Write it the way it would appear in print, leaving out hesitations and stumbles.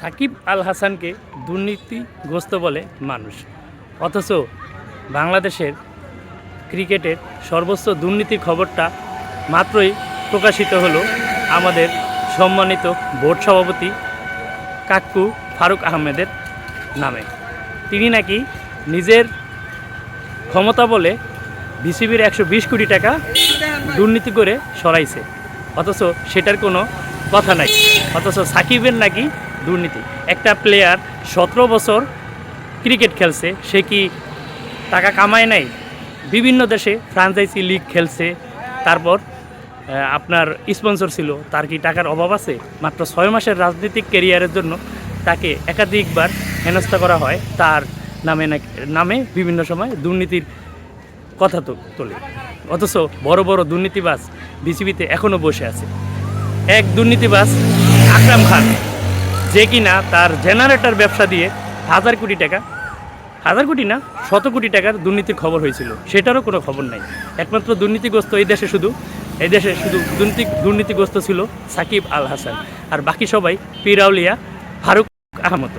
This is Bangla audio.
সাকিব আল হাসানকে দুর্নীতিগ্রস্ত বলে মানুষ, অথচ বাংলাদেশের ক্রিকেটের সর্বোচ্চ দুর্নীতির খবরটা মাত্রই প্রকাশিত হলো আমাদের সম্মানিত বোর্ড সভাপতি কাক্কু ফারুক আহমেদের নামে। তিনি নাকি নিজের ক্ষমতা বলে বিসিবির 120 কোটি টাকা দুর্নীতি করে সরাইছে, অথচ সেটার কোনো কথা নাই। অথচ সাকিবের নাকি দুর্নীতি। একটা প্লেয়ার 17 বছর ক্রিকেট খেলছে, সে কি টাকা কামায় নাই? বিভিন্ন দেশে ফ্রাঞ্চাইজি লিগ খেলছে, তারপর আপনার স্পন্সর ছিল, তার কি টাকার অভাব আছে? মাত্র 6 মাসের রাজনৈতিক ক্যারিয়ারের জন্য তাকে একাধিকবার হেনস্থা করা হয়, তার নামে বিভিন্ন সময় দুর্নীতির কথা তোলে। অথচ বড় বড় দুর্নীতিবাজ বিসিবিতে এখনও বসে আছে। এক দুর্নীতিবাজ আকরাম খান, যে কিনা তার জেনারেটর ব্যবসা দিয়ে 1000 কোটি টাকা, 1000 কোটি না 100 কোটি টাকার দুর্নীতির খবর হয়েছিল, সেটারও কোনো খবর নাই। একমাত্র দুর্নীতিগ্রস্ত এই দেশে শুধু দুর্নীতিগ্রস্ত ছিল সাকিব আল হাসান, আর বাকি সবাই পিরাউলিয়া ফারুক আহমদ।